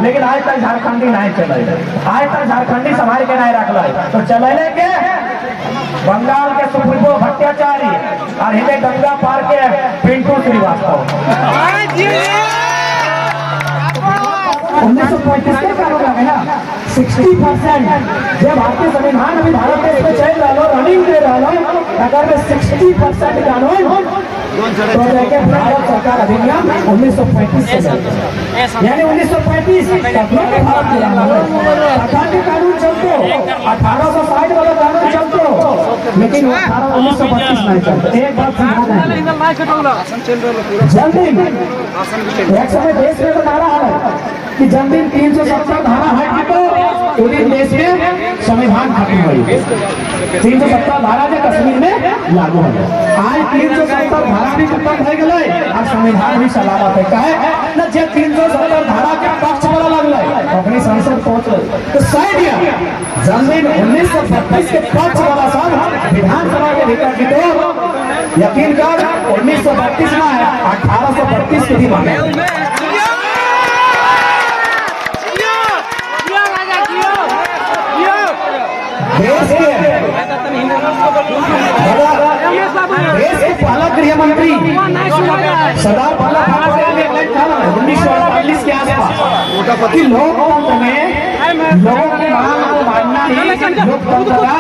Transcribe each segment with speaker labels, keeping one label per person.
Speaker 1: लेकिन आज तक झारखंडी नहीं चले, आज तक झारखंडी संभाल के नहीं रखल। तो चले के बंगाल के सुप्रीमो भट्टाचार्य और हिंदे गंगा पार के पिंटू श्रीवास्तव। 1935 के कानून है ना 60%। जब भारतीय संविधान अभी भारत देश में चल रहा रनिंग दे रहा अगर में 60% कानून तो लेके भारत सरकार अधिनियम 1935 से यानी 1935 अखांड कानून चलते 1860 वाला कानून चलते, लेकिन 1925 नहीं चलते। एक बात जल्दी एक समय देश में तो नारा है कि जब दिन 370 धारा हट तो दिन देश में संविधान खत्म हुई। 370 धारा जो कश्मीर में लागू है, आज 370 धारा भी खत्म हो गए और संविधान भी सलामत है। कहे न जे 370 धारा के पक्ष वाला लगल अपनी संसद पहुंच तो शायद जमीन 1932 के पक्ष वाला सब विधानसभा के भीतर की तो यकीन कर 1932 में 1832 के भी मांगे। देश के पहला गृह मंत्री सरदार वल्लभ भाई पटेल ने 1948 के आसपास कि लोकतंत्र में लोगों की मांग को मानना ही लोकतंत्र का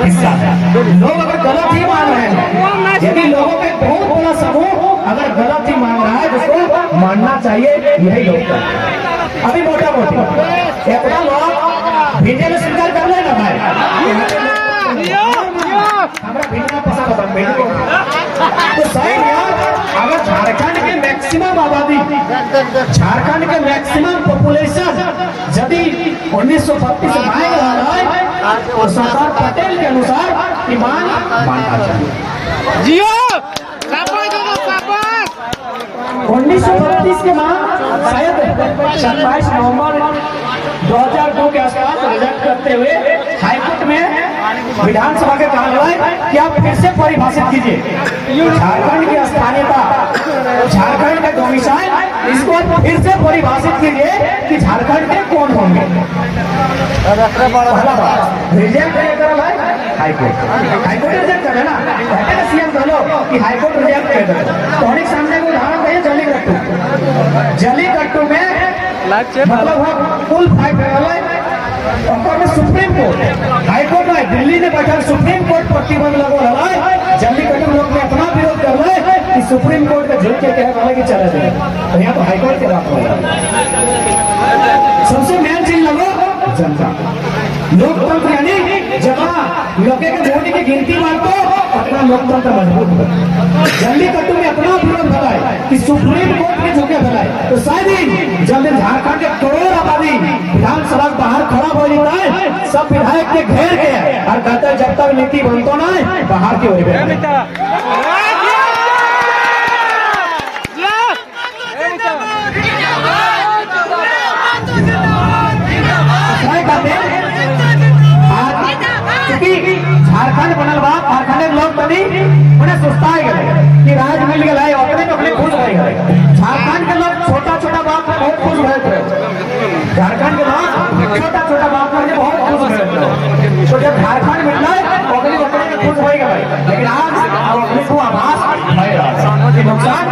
Speaker 1: हिस्सा है। लोग अगर गलत ही मान रहे हैं, यदि लोगों के बहुत बड़ा समूह अगर गलत ही मान रहा है जिसको मानना चाहिए, यही लोकतंत्र। अभी मोटा मोटी इतना लोग बीजेपी स्वीकार कर लेना भाई हमारा भिन्ना पसंद तो सही अगर झारखंड के मैक्सिमम आबादी, झारखंड के मैक्सिमम पॉपुलेशन यदि 1932 से मांग रहा है तो सरदार पटेल के अनुसार ईमान मानना चाहिए। जियो 1932 के मांग शायद 27 नवंबर 2002 के आसपास रिजेक्ट करते हुए हाईकोर्ट में विधानसभा के कहा गया कि आप फिर से परिभाषित कीजिए झारखंड की स्थानीयता, झारखंड का डोमिसाइल, इसको फिर से परिभाषित कीजिए कि झारखंड के कौन होंगे। रिजेक्ट हाईकोर्ट रिजेक्ट करे ना, सीएम कहो कि हाईकोर्ट रिजेक्ट कर दे तो सामने को उदाहरण कहिए जलीकट्टू में मतलब फुल फाइट में सुप्रीम कोर्ट हाई कोर्ट में दिल्ली ने बैठा सुप्रीम कोर्ट प्रतिबंध लगो रहा है। जल्लीकट्टू लोग ने अपना विरोध कर रहे हैं कि सुप्रीम कोर्ट का झूठ के कह रहा है कि चले जाए, तो यहाँ तो हाई कोर्ट के बात हो रहा है। सबसे मेन चीज लगो जनता, लोकतंत्र यानी जहाँ लोगों के वोट की गिनती मारते अपना लोकतंत्र मजबूत हो। जल्लीकट्टू में अपना विरोध भलाए कि सुप्रीम कोर्ट के झुके भलाए तो शायद ही जब झारखंड के करोड़ आबादी विधानसभा बाहर खड़ा हो जाता है, सब विधायक के घेर के और कहते हैं जब तक नीति बनतो ना बाहर की हो झारखंड बनल बा, झारखंड लोग बनी उन्हें सुस्ता गए कि राज मिल गए अपने अपने खुश हो गए। झारखंड के लोग छोटा छोटा बात में बहुत खुश हुए थे, झारखंड के लोग छोटा छोटा बात में बहुत खुश हुए थे। तो जब झारखंड मिल रहा है अपने अपने खुश हो गए, लेकिन आज अपने को आभास नुकसान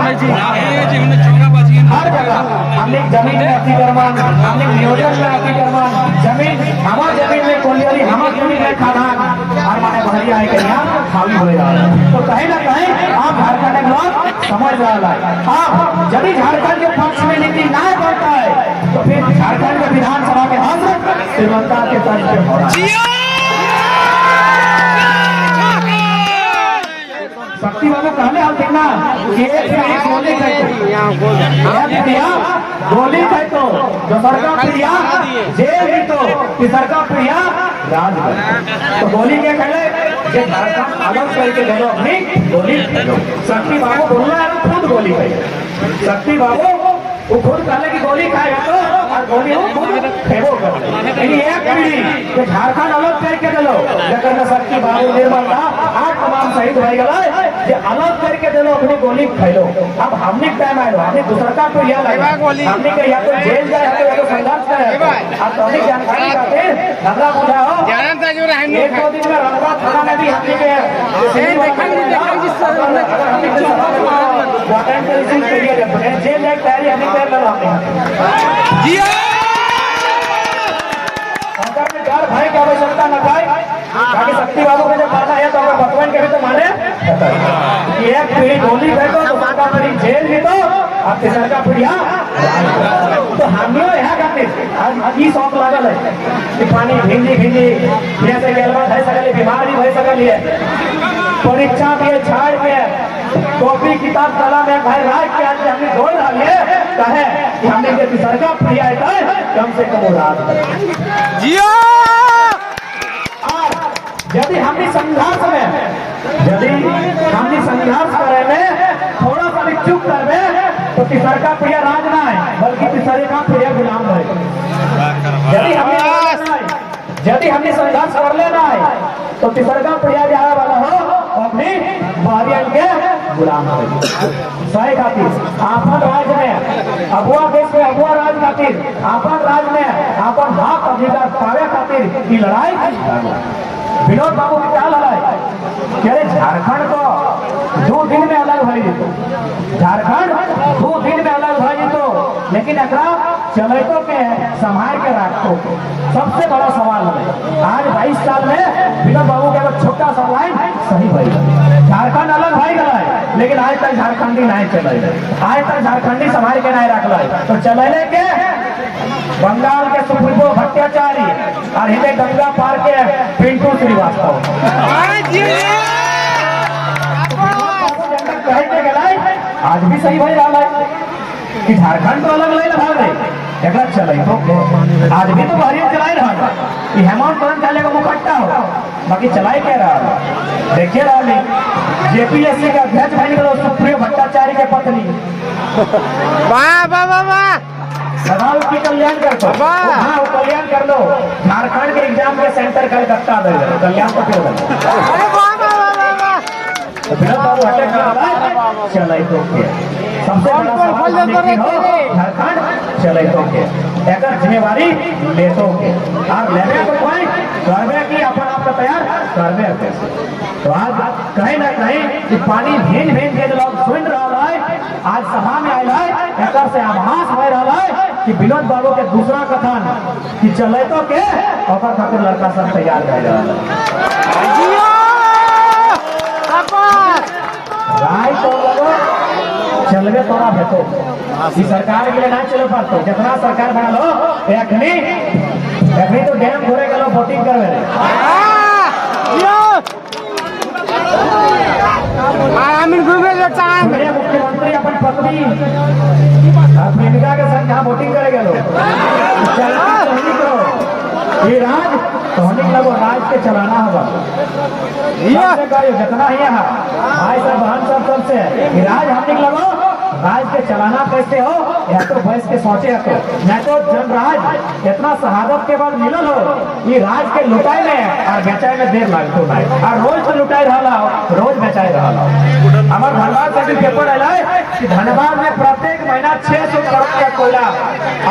Speaker 1: हर जगह हमने जमीन में अतिक्रमण, हमने नियोजन में अतिक्रमण, जमीन हमारे जमीन में कोलियाली हमारे जमीन में खादान और माने भरिया है कि यहाँ खाली हो रहा है। तो कहीं ना कहीं आप झारखंड के लोग समझ रहा है। आप यदि झारखंड के पक्ष में नीति ना बढ़ता है तो फिर झारखंड के विधानसभा के हक श्रीमंता के तर्ज पे हो रहा है। शक्ति बाबू कहने हाल देखना गोली खाई तो दोसर का प्रिया जेल भी तो तीसर का प्रिया राज। तो गोली के कहले झारखंड अलग करके दे दो अपनी गोली। शक्ति बाबू बोलना है खुद गोली खाई, शक्ति बाबू वो खुद कहले की गोली खाएगा तो और गोली वो खुद खेबो कर। लेकिन एक पीढ़ी जो झारखंड अलग करके दे लो लेकिन शक्ति बाबू निर्मल का 8 तमाम शहीद हो गए जे अलग करके दे लो अपनी गोली खैलो। अब हमने टाइम आए हमने दूसरा का तो यह लगा हमने के या तो जेल जाए या तो संघर्ष अधिक जानकारी खातिर हमरा बुझा हो एक दो दिन में रंगवा थाना में भी हमने के वाटर के रिसीव करिए जब जेल एक तैयारी हमने कर लगाते हैं यार भाई क्या आवश्यकता न भाई बाकी शक्ति बाबू का जब माना है तो हमें भगवान के भी तो माने एक पीढ़ी गोली बैठो तो माता पीढ़ी जेल भी तो अब तीसर का पीढ़िया तो हम लोग यहाँ करते आज ये शौक लागल है कि पानी भिंजी भिंजी जैसे गलबा है सकल बीमार भी हो सकल है परीक्षा के छाड़ के कॉपी किताब ताला में भाई राज के आज हमने दौड़ रहा है कहे कि हमने के तीसर का पीढ़िया है कम से कम रात
Speaker 2: जियो
Speaker 1: यदि हमने संघर्ष में यदि हमने संघर्ष करे में थोड़ा सा भी चुप कर दे तो तीसर का पीढ़िया राज ना है बल्कि तीसरे का पीढ़िया गुलाम है यदि हमने संघर्ष कर लेना है तो तीसर का पीढ़िया जाने वाला हो अपनी बारियन के गुलाम है सही खातिर आपन राज में अगुआ देश में अगुआ राज खातिर आपन राज में आपन हक अधिकार पावे खातिर की लड़ाई विनोद बाबू की क्या लड़ाई कह झारखंड को 2 दिन में अलग भाई जीतो झारखंड 2 दिन में अलग भाई जीतो लेकिन एकरा चलेतो के संभाल के रखो सबसे बड़ा सवाल है आज 22 साल में विनोद बाबू के छोटा सा लाइन सही भाई झारखंड अलग भाई गला है लेकिन आज तक झारखंडी नहीं चले आज तक झारखंडी संभाल के नहीं रख तो चले के बंगाल के सुप्रीमो भट्टाचार्य और हिंदे गंगा पार के पिंटू श्रीवास्तव आज भी सही भाई रहा है कि झारखंड तो अलग लगे भाग रहे एक चले तो आज भी तो बहरिया चलाई रहा कि हेमंत सोरेन चले को मुकट्टा हो बाकी चलाई क्या रहा देखिए रहा जेपीएससी के अध्यक्ष बन गए सुप्रीमो भट्टाचार्य के पत्नी
Speaker 2: वाह वाह वाह वाह
Speaker 1: सवाल की कल्याण कर दो हाँ वो कल्याण कर लो झारखंड के एग्जाम के सेंटर कलकत्ता दे दो कल्याण को क्यों चले तो सबसे झारखंड चले तो एक जिम्मेवारी ले तो और लेने तो कोई करवे की अपन आपका तैयार करवे कैसे तो आज कहीं ना कहीं कि पानी भेज भेज के लोग सुन रहा है आज सभा में आयल है एक से आभास हो रहा है कि विनोद बाबू के दूसरा कथन कि चले तो के और खातिर लड़का सब तैयार कर रहा राय तो लगो चलवे तोरा भेटो इस सरकार के लिए ना चलो पातो जितना सरकार बना लो एखनी तो डैम घोरे गलो वोटिंग करवे मुख्यमंत्री अपन पत्नी प्रेमिका के संग यहाँ वोटिंग करे गलो ये राज तोहनी लगो राज के चलाना होगा जितना ही यहाँ भाई सब बहन सब सबसे राज हमने लगो राज के चलाना कैसे हो या तो भैंस के सोचे तो मैं तो जनराज इतना शहादत के बाद मिलल हो ये राज के लुटाई में और बेचाई में देर लागतो नहीं और रोज तो लुटाई रहा रोज बेचाई रहा हमारे धनबाद से भी पेपर आया कि धनबाद में प्रत्येक महीना 600 करोड़ का कोयला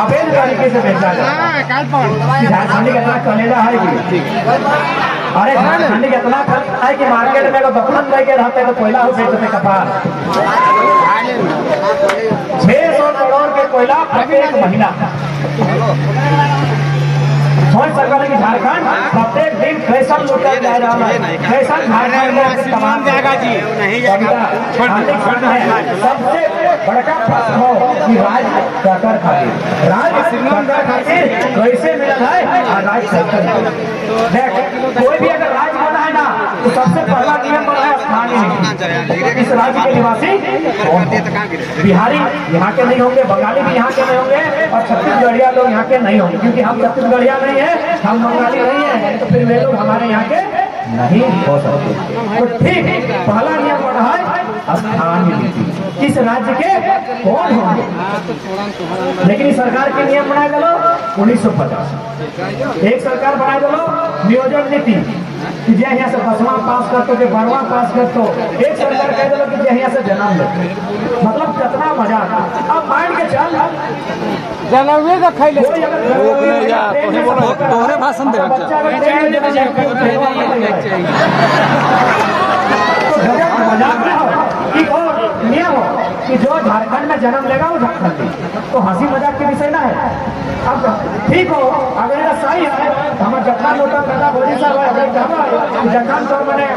Speaker 1: अवैध तरीके से बेचा जाए झारखंड का इतना कलेजा है अरे झारखंड का इतना खर्च है कि मार्केट में बकरन लेके रहते तो कोयला हो बेचते कपार 600 करोड़ के कोयला प्रत्येक महीना सोच सकता है कि झारखंड प्रत्येक दिन कैसा लूटा जा रहा है कैसा झारखंड में तमाम जगह जी सबसे बड़का प्रश्न हो कि राज कर खातिर राज खातिर कैसे मिला है और राज देख कोई भी अगर राज बना है ना तो सबसे पहला नियम बना है स्थानीय इस राज्य के निवासी बिहारी यहाँ के नहीं होंगे बंगाली भी यहाँ के नहीं होंगे और छत्तीसगढ़िया लोग यहाँ के नहीं होंगे क्योंकि हम छत्तीसगढ़िया नहीं है हम बंगाली नहीं है तो फिर वे लोग हमारे यहाँ के नहीं हो सकते तो ठीक पहला नियम बना है स्थानीय नीति इस राज्य के कौन होंगे। लेकिन इस सरकार के नियम बनाए गलो 1950 एक सरकार बनाए गलो नियोजन नीति कि जे यहाँ से 10वां पास कर तो 12वां पास कर तो एक सरकार कह दिलो कि जे यहाँ से जन्म ले। मतलब कितना मजा। अब माइंड के चल
Speaker 2: जनवे का खाई ले तोहरे भाषण दे
Speaker 1: मजाक ना हो कि नियम हो कि जो झारखंड में जन्म लेगा वो झारखंडी, तो हंसी मजाक के विषय ना है। अब ठीक हो अगर ये सही है तो हमारे जखना नोटा दादा बोली साहब है जखन तो मैंने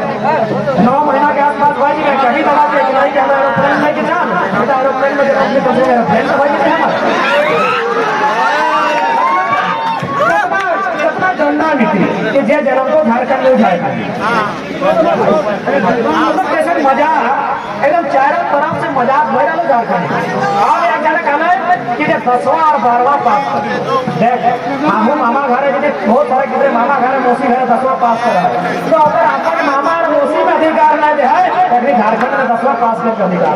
Speaker 1: 9 महीना के आसपास भाई मैं कभी दवा के नहीं क्या एरोप्लेन में कि जान बेटा एरोप्लेन में अपने तो एरोप्लेन तो भाई कितना झंडा नीति कि जे जन्म को झारखंड में उठाएगा। कैसे मजा एकदम चारों तरफ से मजाक भर रहा झारखंड। और एक जगह कहना है कि 10वां और 12वां पास कर देख मामू मामा घर है जिसे बहुत सारे कितने मामा घर है मौसी घर 10वां पास कर रहा है। तो अगर आपके मामा और मौसी में अधिकार ना दे है तो झारखंड में 10वां पास करके अधिकार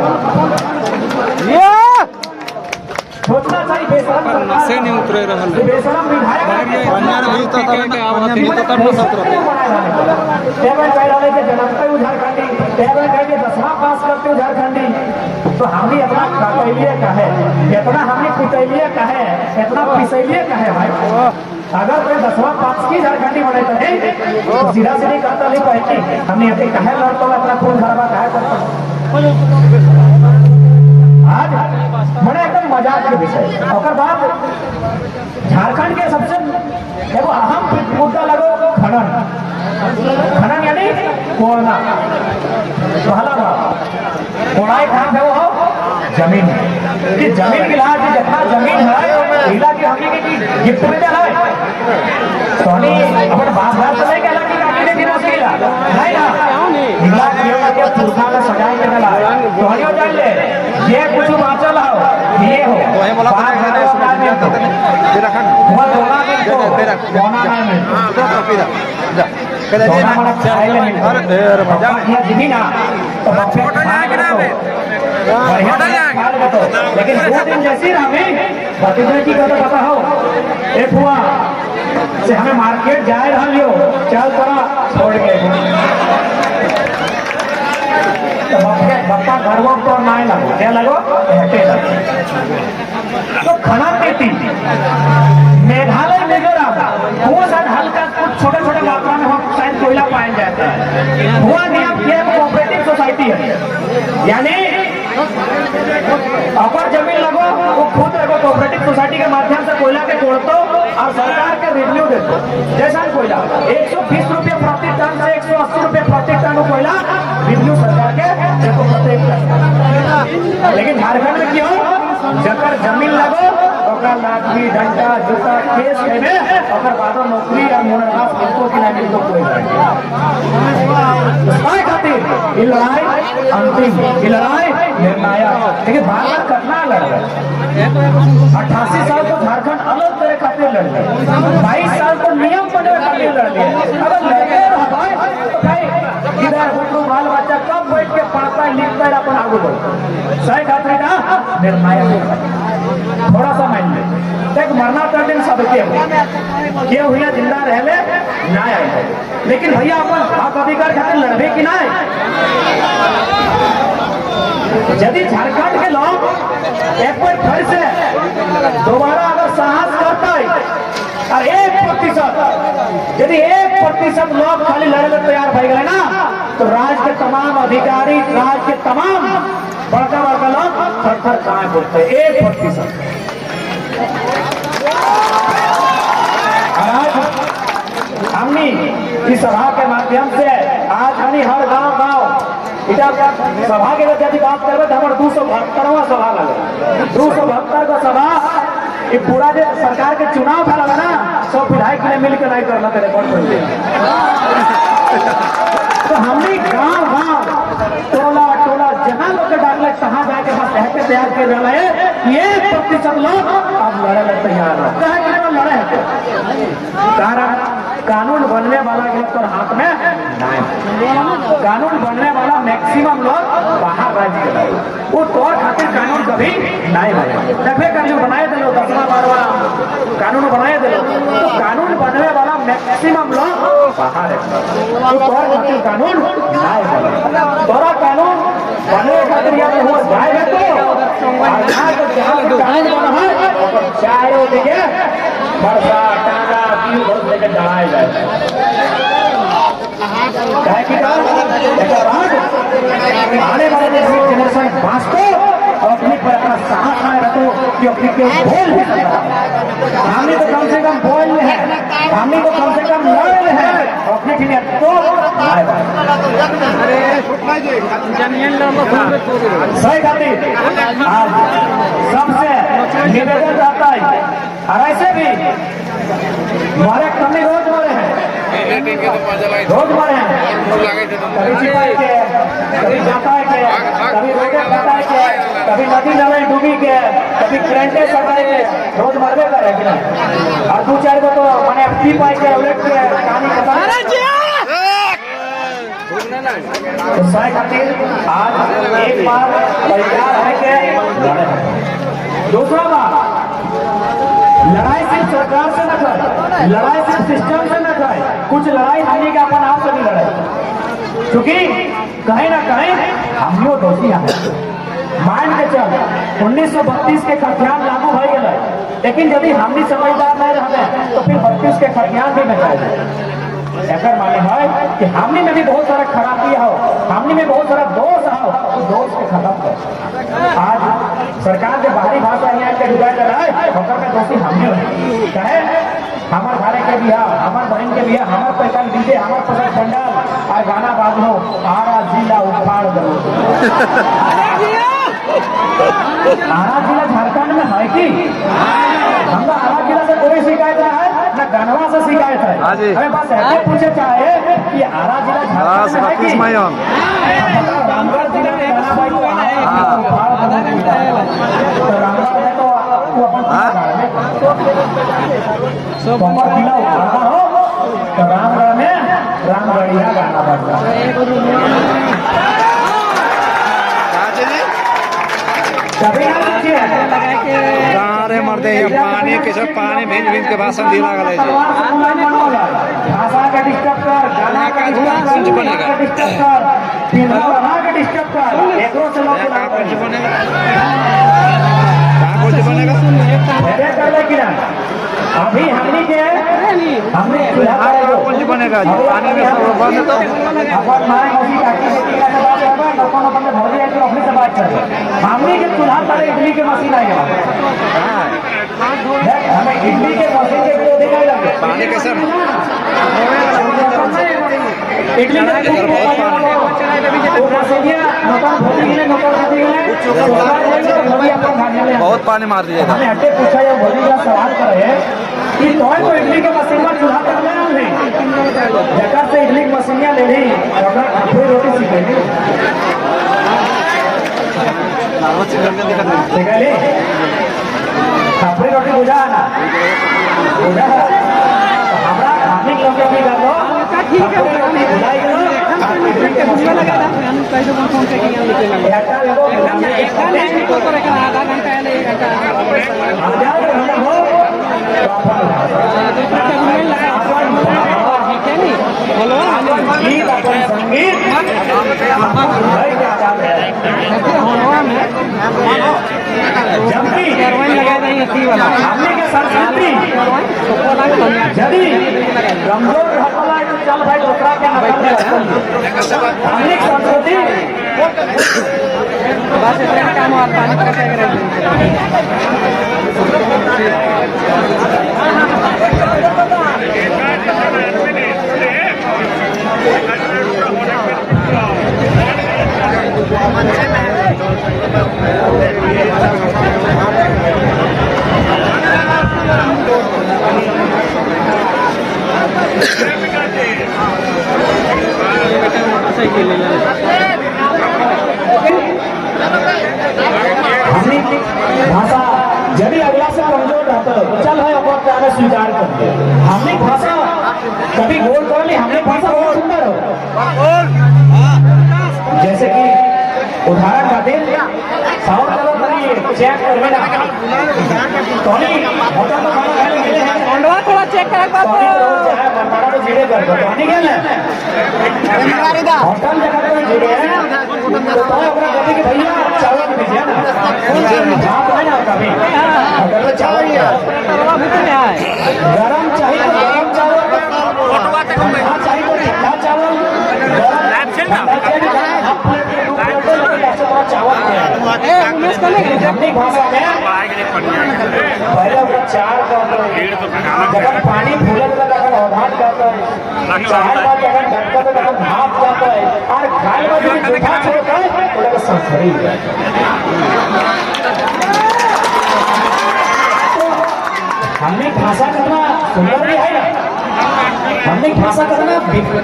Speaker 1: सोचना चाहिए। बेशरम विधायक झारखंडी 10वां पास करते झारखंडी तो हमने अपना कटैलिए का है इतना हमने कुटैलिए का है इतना पिसैलिए का है भाई। अगर कोई 10वां पास की झारखंडी बने तो सीधा सीधी कहता नहीं पहले हमने अपने कहे लड़ता हूँ अपना खून खराबा कहे करता आज बड़े एकदम मजाक के विषय। और बात झारखंड के सबसे देखो अहम मुद्दा लगो खनन। खनन यानी कोयला पहला बात कोड़ाई कहाँ है वो जमीन कि जमीन की लाज जितना जमीन है हिला की हमी की गिफ्ट में है सोनी अपन बात बात तो नहीं कहला कि काटी ने दिनों से नहीं ना हिला के पुरखा का सजाए के डला सोनी हो जान ले ये कुछ बाचल हो ये हो
Speaker 2: वही बोला तेरा खन
Speaker 1: वो दोना में तो दोना में
Speaker 2: जा पहले अरे मजा
Speaker 1: ये दिखी ना तो बच्चे लेकिन 2 दिन जैसी हमें बच्चे की कदर पता हो एक हुआ से हमें मार्केट जाए रहा लियो चल करा छोड़ के तो बप्पा घर वो तो नहीं लगो क्या लगो हटे तो खाना देती मेघालय मिजोरम वो शायद हल्का कुछ छोटे छोटे मात्रा में हम शायद कोयला पाया जाता है। हुआ नियम ये कोऑपरेटिव सोसाइटी है यानी अपर जमीन लगो वो खुद लगो कोऑपरेटिव सोसाइटी के माध्यम से कोयला के तोड़तो और सरकार के रिव्यू देते जैसा कोयला 120 रुपये प्रति टन से 180 रुपये प्रति टन कोयला रिव्यू सरकार के देखो प्रत्येक टन। लेकिन झारखंड में क्यों जकर जमीन लगो लाठी डंडा जूता केस में और बादो नौकरी या मुनाफा मिलतो कि नहीं मिलतो कोई नहीं खातिर ये लड़ाई अंतिम ये लड़ाई निर्णायक। देखिए भारत कितना लड़ रहा 88 साल को झारखंड अलग तरह खातिर लड़ रहे 22 साल को नियम बने खातिर लड़ रहे अगर लड़के इधर बुटरू बाल बच्चा कब बैठ के पढ़ता है लिखता है अपन आगे बढ़ता सही खातिर का निर्णायक। थोड़ा सा मान ले देख मरना तो दिन सबके क्यों भैया जिंदा रह ले ना आए लेकिन भैया अपन हक अधिकार खातिर लड़बे कि ना यदि झारखंड के लोग एक बार फिर से दोबारा अगर साहस करता है और 1% यदि 1% लोग खाली लड़ने तैयार हो गए ना तो राज्य के तमाम अधिकारी राज्य के तमाम बड़का बड़का लोग थर थर कहाँ बोलते 1%। आज हमने इस सभा के माध्यम से आज हमने हर गांव सभा के यदि बात करबे तो हमारे 272वां सभा लगे 272 का सभा ये पूरा जो सरकार के चुनाव था लगा ना 100 विधायक ने मिलकर नहीं करना तेरे तो हमने गांव टोला टोला जहां लोग डाल कहाँ जाके बस कहते तैयार कर रहा है ये 1% लोग अब लड़े तैयार है लड़े है कारण कानून बनने वाला लोग तो हाथ में नहीं, कानून बनने वाला मैक्सिमम लोग बाहर राज्य के लोग, वो तौर खातिर कानून कभी नहीं बने। जब कानून बनाए थे लोग 10वां 12वां कानून बनाए थे लोग, तो कानून बनने वाला मैक्सिमम लोग बाहर है, तो तौर खातिर कानून नहीं बने। तोरा कानून बनने खातिर या तो हो जाएगा तो चाहे वो देखिए बरसा टांगा पील बहुत लेकर चढ़ाए जाए आने वाले जनरेशन बांचते और अपनी पर अपना साहस आए रखो कि अपनी केवल बोल भी सकता है। हमने तो कम से कम बोल है, हमने तो कम से कम लड़ है और अपने के लिए तो सही खातिर आज सबसे निवेदन रहता है। और ऐसे भी हमारे कमी रोज मरे हैं, रोज मरे हैं, कभी सिपाही के, कभी जाता के, कभी रोडे फटाए के, कभी नदी नाले डूबी के, कभी करेंटे सटाए के, रोज मरबे करे कि नहीं। और 2-4 को तो मैंने पी पाई के उलट के कहानी खत्म। तो सही खातिर आज एक बार तैयार है के लड़े। दूसरा बात, लड़ाई सिर्फ सरकार से न करे, लड़ाई सिर्फ सिस्टम से न करे, कुछ लड़ाई हमने के अपन आप से भी लड़े, क्योंकि कहीं ना कहीं हम लोग दोषी हैं। मान के चल 1932 के खतियान लागू हो गए, लेकिन यदि हमने समझदार नहीं रहे तो फिर 32 के खतियान भी न एकर माने है कि हमने में भी बहुत सारा खराबी हो, हमने में बहुत सारा दोष हो, उस दोष के खत्म कर। आज सरकार के बाहरी भाषा यहाँ के डुबाई कर रहा है, होकर में दोषी हमने कहे हमारे भाई के बिया, हमारे बहन के बिया, हमारे पैसा दीजिए, हमारे पसंद पंडाल और गाना बाजो आरा जिला उखाड़ दो। आरा जिला झारखंड में है कि हमका आरा जिला से कोई शिकायत है न गनवा से शिकायत है। हमें बस ऐसे पूछे चाहे कि आरा जिला झारखंड में है कि रामगढ़ जिला में गाना बाई तो रामगढ़ में तो वो अपन जिला उखाड़ना हो तो रामगढ़ में रामगढ़िया गाना बजता।
Speaker 2: अरे मर्दे पानी के सब पानी भेज भेज के भाषण दिला गए
Speaker 1: भाषा का डिस्टर्ब कर, गाना का डिस्टर्ब कर, बना के डिस्टर्ब कर, एकरो से लोग बनेगा कि ना। अभी हमने के हमने
Speaker 2: बनेगा पानी में बंद तो
Speaker 1: अपन मारे मौसी काकी बेटी का बात करबा लोगों अपन में भौजी के अपनी से बात कर। हमने के चूल्हा पर इडली के मशीन आ गया, हमें इडली के मशीन के विरोधी नहीं लगे।
Speaker 2: पानी कैसे
Speaker 1: इडली
Speaker 2: बहुत पानी मार दिया था।
Speaker 1: हमने हटे पूछा या भौजी का सवाल करे कि तो इडली के मशीन में चूल्हा तक लेना नहीं, जगह से इडली की मशीनियाँ ले ली अपना खापड़ी रोटी सीखे ली खापड़ी रोटी बुझा है ना, बुझा है तो हमारा खाने के लोग भी कर लो खापड़ी रोटी बुझाई गलो इडली के मशीन लगा कैसे फोन पे किया आधा घंटा है 1 घंटा आ जाओ हम हो हमने के संस्कृति यदि कमजोर रहता है तो चल भाई दूसरा के हमने संस्कृति बस इतना काम और पानी भाषा यदि अगला से कमजोर रहता चल है स्वीकार करते हमने भाषा कभी गोल कर ली हमने भाषा बहुत सुंदर हो। जैसे कि उदाहरण खातिर साउथ चलो करिए चेक करवे ना तोनी होटल में खाना खाने के लिए
Speaker 3: अंडवा थोड़ा चेक कर बाबू
Speaker 1: मरमाड़ा तो जीरे कर दो तोनी क्या ले होटल जगह पर जीरे है तो अपना कहते कि भैया चावल दीजिए ना आप है ना कभी होटल में चावल
Speaker 3: तरवा भीतर में है
Speaker 1: गरम चाहिए तो गरम चावल ठंडा चाहिए तो ठंडा चावल ठंडा चाहिए चावल अपनी भाषा में पहले वो चार जब पानी फूलत का तब अवधान करता है चार बार जब ढक्का तो तब भाप जाता है और खाए में जो जूठा छोड़ता है वो लगा संस्कारी है। तो हमने भाषा करना सुंदर भी है ना, हमने भाषा करना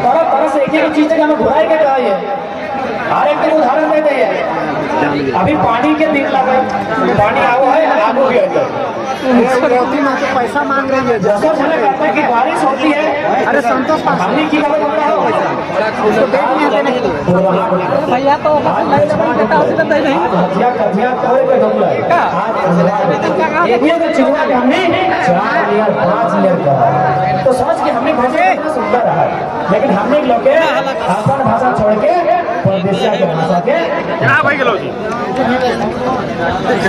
Speaker 1: तरह तरह से एक ही चीज है हमें बुराई के कहा है। हर एक उदाहरण देते हैं अभी पानी के दिन लगे पानी आओ है आगो भी आता है
Speaker 3: पैसा मांग रहे हैं
Speaker 1: जैसा मैंने कहता है कि बारिश होती है
Speaker 3: अरे संतोष
Speaker 1: हमने की खबर होता है
Speaker 3: भैया तो
Speaker 1: हथिया कथिया तोड़ के ढोला है एक ही तो चिल्ला के हमने 4 ईयर 5 ईयर का तो समझ के हमने भाषा कितना सुंदर रहा लेकिन हमने लोग के अपन भाषा छोड़ के परदेशिया के भाषा के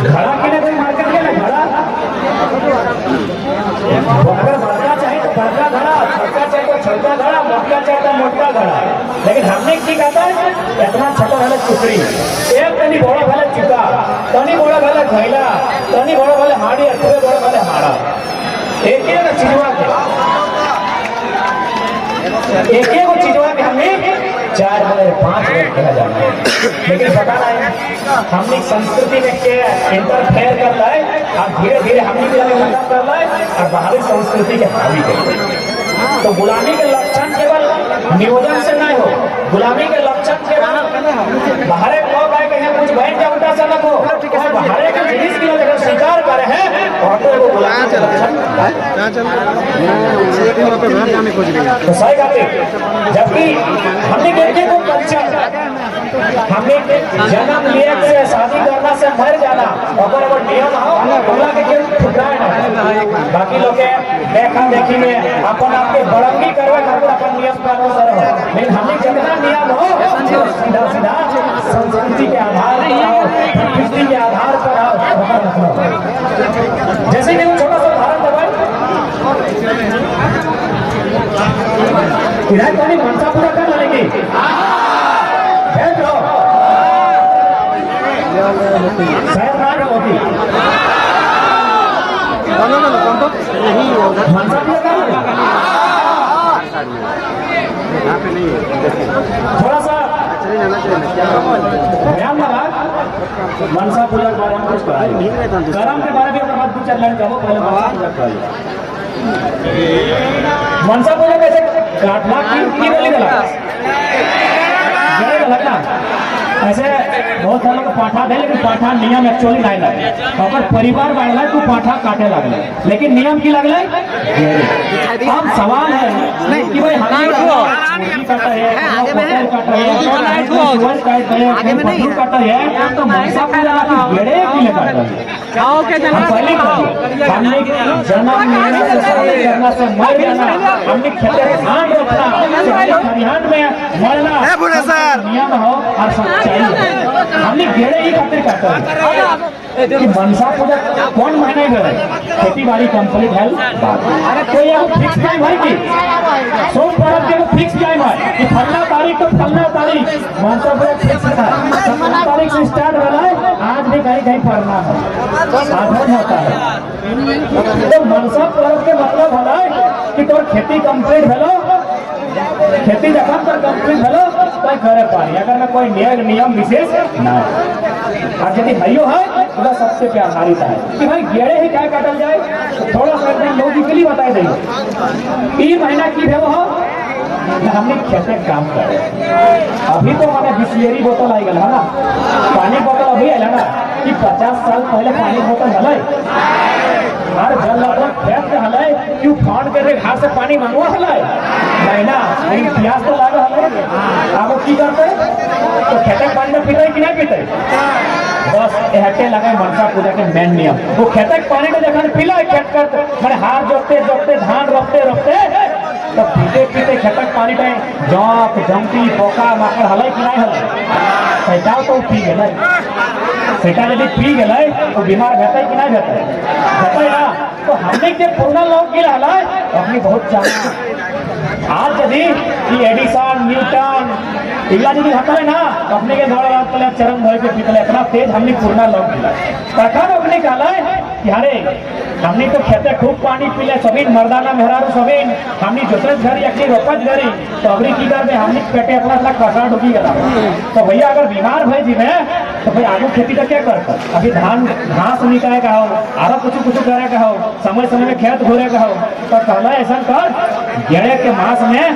Speaker 1: घड़ा के लिए मार्केट के ना घड़ा अगर बड़का चाहिए तो बड़का घड़ा छोटा चाहिए तो छोटा घड़ा मोटा चाहिए तो मोटा घड़ा लेकिन हमने की कहता है इतना छोटा वाला चुकड़ी एक तनी बड़ा वाला चुका तनी बड़ा वाला घैला तनी बड़ा वाला हाड़ी थोड़े बड़ा वाला हाड़ा एक ही ना चिजवा के एक ही को चिजवा के हमने 4 वाले 5 वाले खेला जाना है लेकिन पता नहीं हमने संस्कृति में क्या इंटरफेयर कर रहा है और धीरे धीरे हमने भी खत्म कर रहा है और बाहरी संस्कृति के हावी कर रहा है। तो गुलामी के लक्षण केवल नियोजन से नहीं हो, गुलामी के लक्षण केवल बाहर लोग आए कहीं कुछ बहन का उल्टा सनक हो बाहर के जिनिस की अगर स्वीकार करे हैं और तो वो गुलामी के लक्षण तो सही कहते जबकि हमने देखे को कल्चर हमने जन्म लिया से शादी करना से मर जाना अगर वो नियम हो बोला के ठुकराए ना बाकी लोग के देखा देखी में अपन आपके बड़ंगी करवे खातिर अपन नियम कानून से रहो लेकिन हमने जितना नियम हो सीधा सीधा संस्कृति के आधार पर आओ प्रकृति के आधार पर आओ जैसे कि छोटा सा उदाहरण दबाई इधर तो नहीं मनसा पूरा कर लेंगे शायद ना होती मनसा पूरा कर थोड़ा सा ध्यान लगा मनसा पूजा के बारे में कुछ करम के बारे में अगर बात चल रहा है पहले मनसा पूजा कैसे काटना की बोली गला ऐसे बहुत सालों का पाठा दे लेकिन पाठा नियम एक्चुअली नहीं लगे अगर परिवार बढ़ला तो पाठा काटे लगले लेकिन नियम की लगले अब सवाल है कि भाई काटा है काटा है तो मनसा पूजा घेरे की काटा हमने जन्म करना से मर जाना हमने खेते धान रोपना खरिहान में मरना नियम हो और सच्चाई हमने घेरे ही खातिर काटा कि मनसा पूजा कौन महीने में खेती बाड़ी कंप्लीट है अरे कोई फिक्स टाइम है कि सोम पर्व के फिक्स टाइम है कि फलना तारीख तो फलना तारीख मनसा पूजा फिक्स है 17 तारीख से स्टार्ट हो रहा है आज भी कहीं कहीं पढ़ना है साधन होता है तो मनसा पर्व के मतलब है कि तोर खेती कंप्लीट भेलो खेती जखन पर कंप्लीट भेलो तो करे पानी अगर मैं कोई नियम विशेष ना और यदि भाइयों है तो सबसे प्यार हारिता है कि भाई गेड़े ही क्या काटल जाए तो थोड़ा सा एकदम लॉजिकली बताई देंगे 3 महीना की भेव हो हमने खेते काम करे अभी तो मैंने बिस्लेरी बोतल आई गल है ना पानी बोतल अभी आई ना कि 50 साल पहले पानी बोतल हल और जल लगभग खेत में हल क्यों फाड़ के हमरे घर से पानी मंगवा हला नहीं ना, लेकिन प्यास तो लागे हमें। आप की करते तो खेते पानी में पीते कि नहीं पीते? बस हटे लगा मनसा पूजा के मेन नियम। वो खेते पानी में जखन पीला खेत कर मैंने हार जोतते जोतते धान रोपते रोपते तो पीते पीते खेतक पानी पे जौक जंती पोका माकड़ हलै कि नहीं हलै? सेटाओ तो पी गेलै। सेटा यदि पी गेलै तो बीमार भेतै कि नहीं भेतै? भेतै ना। तो हमने के पुराना लोग गिर हलै अपनी बहुत जान आज यदि एडिसन न्यूटन इला यदि हटै ना अपने के घर बात पहले चरम भर के पीतले इतना तेज हमने पुराना लोग गिरा तखन अपने कहलै कि अरे हमने तो खेते खूब पानी पीले सभी मर्दाना मेहरारू सभी हमने जोतत घरी अखनी रोपत घरी तो अबरी की करबे हमने पेटे अपना सा कसा ढुकी गला। तो भैया अगर बीमार भई जीवे तो भाई आलू खेती का क्या करता? अभी धान घास निकाले का हो आरो कुछ कुछ करे का हो समय समय में खेत घोरे का हो तो कहला ऐसा कर गेड़े के मांस में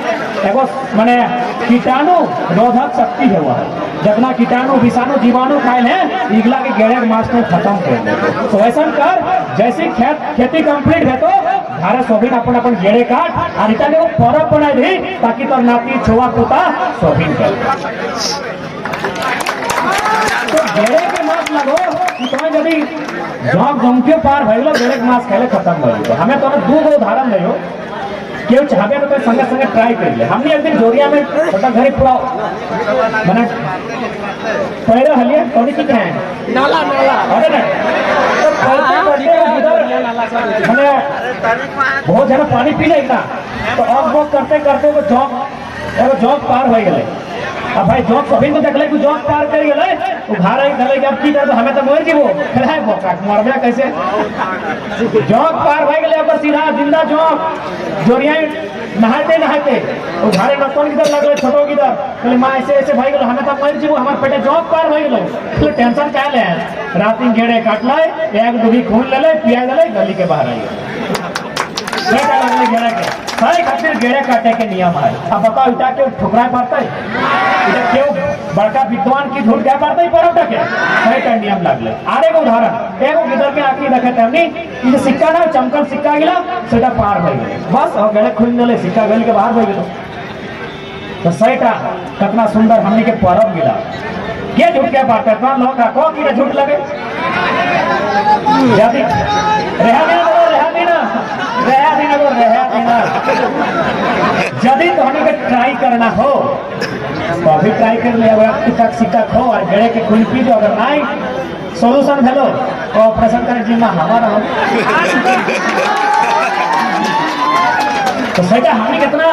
Speaker 1: एगो माने कीटाणु रोधक शक्ति है हुआ जितना कीटाणु विषाणु जीवाणु खाए हैं इगला के गेड़े के मांस में खत्म कर दे। तो ऐसा कर जैसे खेती कंप्लीट है तो घर सोभिन अपन अपन गेड़े काट और इतना वो परब बना दी ताकि तो नाती छोआ पोता सोभिन कर। तो गेड़े के मांस लगो कि तुम्हें यदि जॉब जमके पार भइलो गेड़े के मांस खाले खत्म हो गई। हमें तो दो गो उदाहरण दे क्यों चाहे तो संगे संगे ट्राई कर ले। हमने एक दिन जोरिया में छोटा घर पूरा बना पैर हलिए तो नहीं कहें
Speaker 3: नाला नाला
Speaker 1: अरे ना तो मैंने बहुत ज्यादा पानी पी लेगा तो अब वो करते करते वो जॉब पार हो गए। अब भाई जॉब कभी तो देख ले कि जॉब पार कर गए वो घर आई गले अब की कर तो हमें तो मर जीवो है मरबे कैसे जॉब पार हो गए। अब सीधा जिंदा जॉब जोरिया नहाते नहाते वो घरे नतन किधर लगले छोटो किधर कहले मां ऐसे ऐसे भाई गलो हमें तो मर जीवो हमार पेटे जॉब पार हो गए। तो टेंशन क्या ले रात दिन घेड़े काट ले एक दुबी खून ले ले पिया ले गली के बाहर आई लगले घेड़ा के सारे खातिर घेड़े काटे के नियम है। अब बताओ इटा क्यों ठुकराए पड़ता है क्यों बड़का विद्वान की झूठ क्या पड़ता है पर के सही का नियम लगले। आरे को उदाहरण एगो गिदर के आखिरी देखे हमनी ये सिक्का ना चमकल सिक्का गिला सेटा पार हो गए बस और घेड़े खून ले सिक्का गली के बाहर हो गए। तो सही का कितना सुंदर हमने के परब मिला क्या झूठ क्या बात है इतना लोग को की झूठ लगे यदि यदि तो हमें ट्राई करना हो तो अभी ट्राई कर ले तक सिक्का खो और गड़े के खुल पी जो अगर नहीं सोल्यूशन भेलो तो ऑपरेशन कर जिम्मा हमारा हो। तो सेटा हमने कितना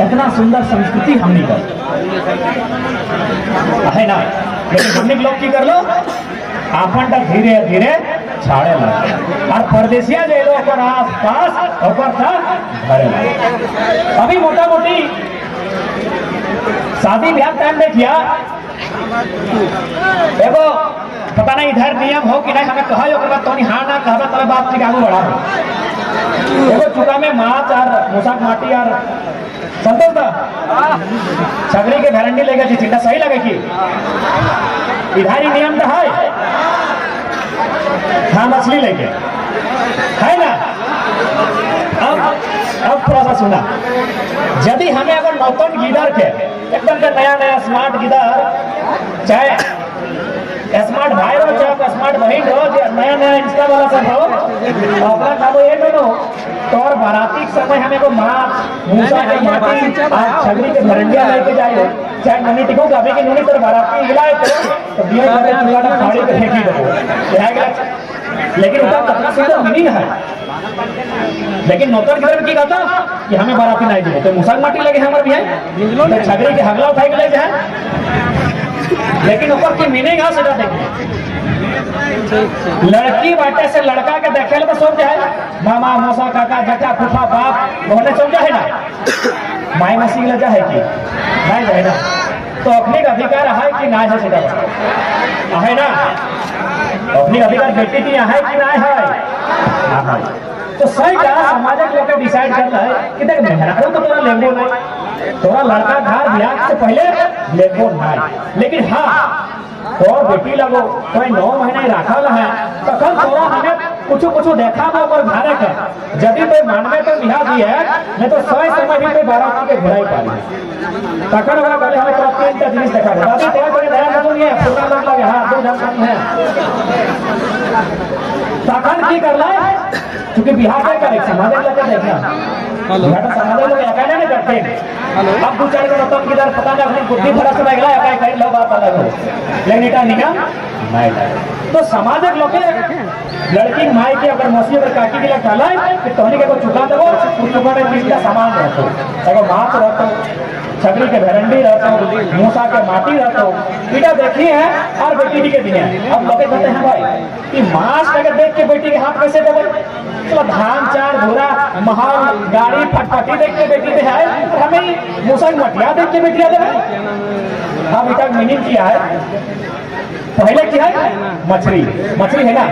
Speaker 1: इतना सुंदर संस्कृति हमने कर है ना। लेकिन हमने लोग की कर लो आपन तक धीरे धीरे छाड़े लगे और परदेसिया जे लोग पर आस पास ऊपर था घरे लगे। अभी मोटा मोटी शादी ब्याह टाइम देखिया एगो पता नहीं इधर नियम हो कि नहीं हमें कहा ओकर बाद तोनी हां ना कहबे तले बात ठीक आगू बढ़ा एगो चुका में माछ और मूसक माटी और संतोष दा छगड़ी के भेरंडी लेके जी चिंता सही लगे कि इधर ही नियम तो है हाँ मछली लेके है ना। अब थोड़ा सा सुना यदि हमें अगर नौतन गिदर के एकदम से नया नया स्मार्ट गिदर चाहे स्मार्ट भाई हो चाहे स्मार्ट बहन हो नया नया इंस्टा वाला सब हो अपना खाबो ये नो तो और बाराती के समय हमें को माछ मूसा के माटी छगड़ी के भरंडिया लेके जाए चाहे ननी टिको गाबे के नूनी तर बाराती हिलाए तो दिया करे चुगाड़ा फाड़ी के फेंकी दो यह गया। लेकिन उसका कितना सुंदर मीनिंग है। लेकिन नौतर घर में की कहता कि हमें बाराती नहीं दी तो मूसा माटी लगे हमारे भी है तो छगड़ी के हगला उठाई के ले जाए। लेकिन ऊपर की मीनिंग है सीधा देखिए लड़की बाटे से लड़का के देखे तो सब जाए मामा मौसा काका जचा फूफा बाप उन्हें सब जाए ना माई मसी लजा है कि नहीं जाए ना तो अपने का अधिकार है कि ना है सीधा है ना अपने अधिकार बेटी की है कि ना है। तो सही का समाज लोग डिसाइड करना है कि देख मेहरारू तो तोरा लेंगो नहीं तोरा लड़का घर ब्याह से पहले लेंगो नहीं लेकिन हाँ तो बेटी लगो तो 9 महीने रखल है तखन तोरा हमें कुछ देखा वो और घारे का यदि तो मानवे तो बिहा दी है नहीं तो 100 समय भी कोई 12 के घुराई पाली तखन वाला गले हमें तो तीन का जिनिस देखा दादी तो कोई नया तो नहीं है पूरा लोग लगे हां दो ढंग है तखन की करला क्योंकि बिहार का करे समाज लगे देखना बिहार का समाज लोग अकेले नहीं करते अब दो चार को रतन की दर पता नहीं बुद्धि भरा से लगला है कई लोग बात अलग हो लेकिन इटा नियम नहीं तो समाजक लोग लड़की माई के अगर मौसी अगर काटी के लिए डाला तो तोहनी के को चुका देबो उस चुका में बीच का सामान रखो एगो माछ रखो छगड़ी के भेरंडी रखो मूसा के माटी रखो बेटा देखी है और बेटी के दिए अब लोग कहते हैं भाई कि माछ अगर देख के बेटी के हाथ कैसे देबो तो धान चार घोड़ा महान गाड़ी फटफटी देख के बेटी दे है हमें मूसा की मटिया देख के बेटिया देबो हाँ बेटा मीनिंग किया है पहले क्या है मछली है ना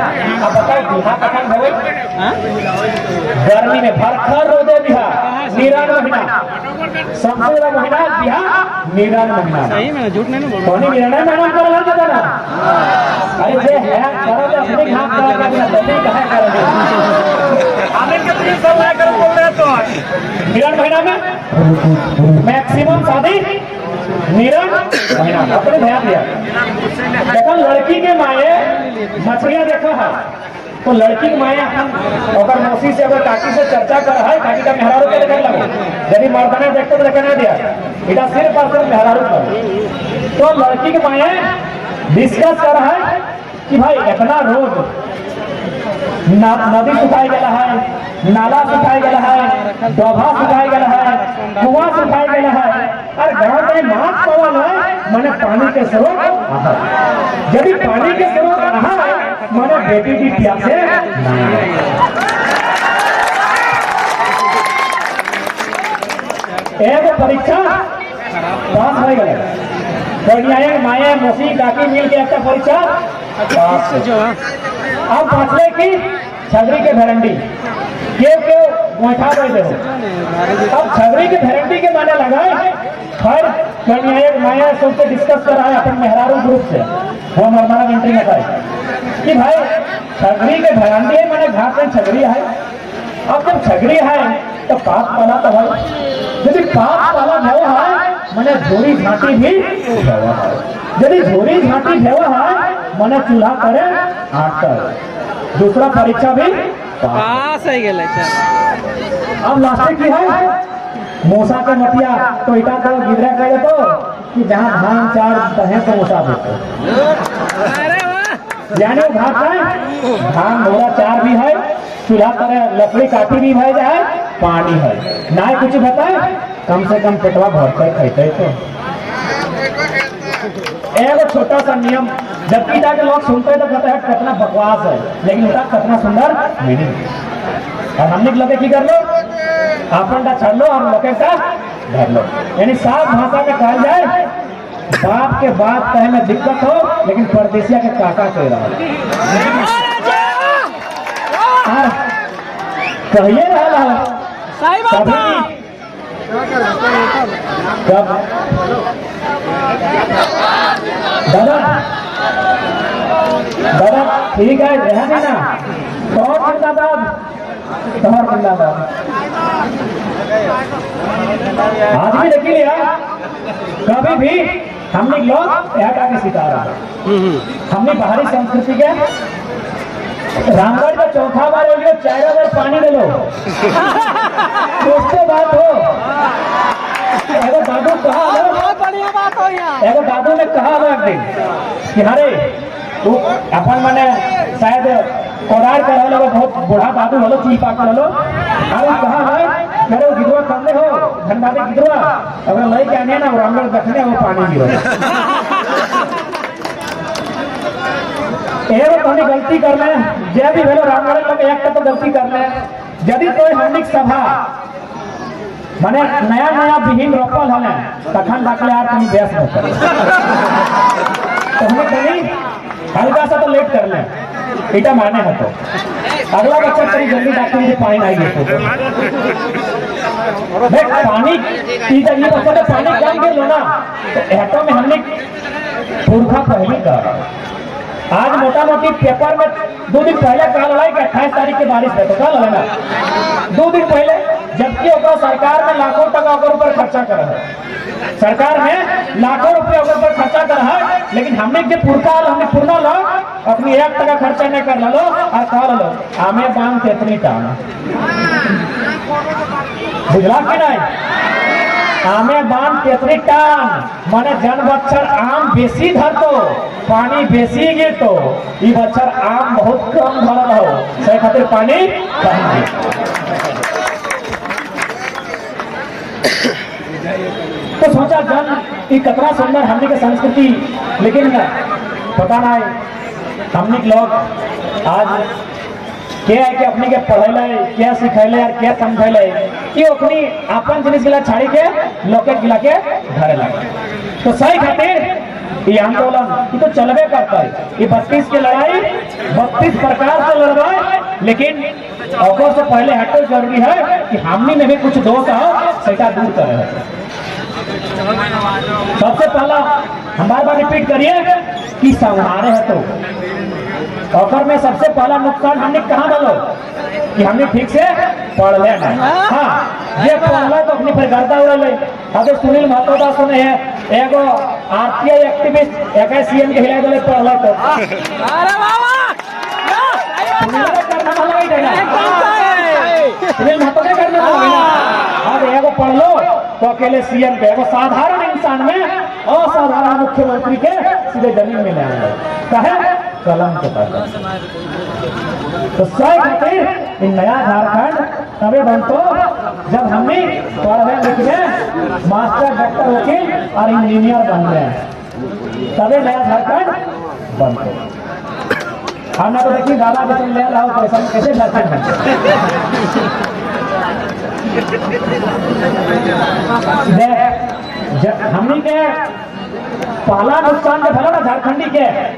Speaker 1: अब बताओ बिहा कखन होवे गर्मी में भरखर रोदे बिहा नीरान महीना सबसे बड़ा महीना बिहा नीरान महीना
Speaker 3: सही में झूठ नहीं बोल
Speaker 1: कौन नीरान महीना कर लग जाता ना अरे जे है करो तो अपने घाट करा के बिना तभी कहे करोगे आने के लिए सब ना कर बोल रहे तो नीरान महीना में मैक्सिमम शादी नीरन महीना अपने ध्यान दिया देखो लड़की के माये मछलियां देखा है तो लड़की की माये अगर मौसी से अगर काकी से चर्चा कर है काकी का मेहरारू के देखने लगे यदि मर्दाना देखते तो देखने दिया इधर सिर्फ और सिर्फ मेहरारू कर तो लड़की के माये डिस्कस कर रहा है कि भाई इतना रोज नदी सुखाई गया है नाला सुखाई गया है डोभा सुखाई गया है कुआं सुखाई गया है और गांव में माछ पवन है मैंने पानी के स्रोत यदि पानी के स्रोत रहा है मैंने बेटी की प्यासे एक परीक्षा पास हो गए तो माया मौसी काकी मिल के एक परीक्षा अब पाछले की छगरी के भेरंडी क्यों गोइठा दे दो अब छगरी के भेरंडी के माने लगाए फिर कन्यायक माया सबसे डिस्कस कर रहा है अपन मेहरारू ग्रुप से वो मर्दाना कंट्री में कहे कि भाई छगरी के भेरंडी है मैंने घाट में छगरी है अब जब छगरी है तो पाप पाला तो भाई यदि पाप पाला भेव है मैंने झोरी झांटी भी यदि झोरी झांटी भेव है मैंने चूल्हा करे आटर दूसरा परीक्षा भी
Speaker 3: पास है गेले
Speaker 1: अब लास्ट की है मूसा के मटिया तो इटा को गिदरा करे तो कि जहाँ धान चार दहे तो मूसा देते
Speaker 3: अरे वाह
Speaker 1: यानी वो घाट है धान घोड़ा चार भी है चूल्हा तरह लकड़ी काटी भी भाई जाए पानी है ना कुछ बताए कम से कम पेटवा भरते खाते तो एक छोटा सा नियम जब पिता के लोग सुनते हैं तो कहते हैं कितना बकवास है लेकिन उसका कितना सुंदर मीनिंग और हमने लगे की कर लो अपन का छड़ लो और लोके का धर लो यानी साफ भाषा में कहा जाए बाप के बात कहे में दिक्कत हो लेकिन परदेसिया के काका कह रहा है कहिए रहा
Speaker 3: सही बात है
Speaker 1: कब दादा दादा ठीक है रहने ना बहुत जिंदाबाद बहुत जिंदाबाद आज भी देखी लिया कभी भी हमने लोग यहाँ का सितारा हमने बाहरी संस्कृति के रामगढ़ का चौथा बार हो चारों बार पानी ले लो उसके बाद हो एगो दादू कहा
Speaker 3: बहुत बढ़िया बात हो यहाँ
Speaker 1: एगो दादू ने कहा एक दिन कि अरे तू अपन मैंने शायद कोदार कर हलो बहुत बूढ़ा दादू हलो चील पाक हलो अरे कहा है मेरे गिरवा करने हो धनबादी गिरवा अगर लई के आने ना रामगढ़ देखने वो पानी गिरो एगो तोनी गलती करना जे भी भेलो रामगढ़ लोग एक तो गलती करना यदि कोई हमनिक सभा माने नया नया बिहीन रोपल हले तखन बाकले यार तनी बेस न करे तो हमें तनी हल्का सा तो लेट कर ले इटा माने है तो अगला बच्चा तेरी जल्दी डॉक्टर मुझे पानी नहीं देते देख पानी की जगह बच्चा ने पानी कम कर लो ना तो एटो में हमने पुरखा पहले का आज मोटा मोटी पेपर में 2 दिन पहले कहा लड़ाई कि 28 तारीख के बारिश है, तो कल है ना 2 दिन पहले, जबकि सरकार में लाखों टका ऊपर खर्चा कर है, सरकार में लाखों रुपया ऊपर खर्चा कर है, लेकिन हमने जो हमने पूर्णा लोग अपनी 1 टका खर्चा नहीं कर लो और कह लो हमें बांध के इतनी टाइम बुझला कि नहीं, आमे बांध केतरी टान माने जन बच्चर आम बेसी धरतो पानी बेसी गिरतो, ई बच्चर आम बहुत कम धरल हो से खातिर पानी कम गिरतो। तो सोचा जन ई कतरा सुंदर हमने के संस्कृति, लेकिन पता नहीं हमने लोग आज क्या है कि अपने के पढ़ेले क्या सिखेले और क्या समझेले कि अपनी अपन जिनिस गिला छाड़ी के लोके गिला के घरे लगे। तो सही खातिर ये आंदोलन ये तो चलबे करता है, ये 32 की लड़ाई 32 प्रकार से लड़वाए, लेकिन औकों से पहले हटो जरूरी है कि हमने में भी कुछ दोष हो सेटा दूर करे। सबसे पहला हमारे बार रिपीट करिए कि संहारे है तो ऑफर में सबसे पहला नुकसान हमने कहाँ डालो कि हमने ठीक से पढ़ लेना। हाँ ये पढ़ला तो अपनी फिर गर्दा उड़ा ले। अगर सुनील महतो का सुने है एगो आरटीआई एक्टिविस्ट एक सीएम के हिला दले पढ़ला तो
Speaker 3: अरे बाबा
Speaker 1: सुनील महतो के करना अब एगो पढ़ लो तो अकेले सीएम के एगो साधारण इंसान में असाधारण मुख्यमंत्री के सीधे जमीन में ले आए कहे कलम के पास। तो सही खातिर इन नया झारखंड तबे बनतो जब हमने पढ़े लिखे मास्टर डॉक्टर वकील और इंजीनियर बन गए, तबे नया झारखंड बनतो। हमने तो देखिए दादा जैसे ले रहा हूँ कैसे झारखंड हमने के पहला नुकसान जो भला ना झारखंडी के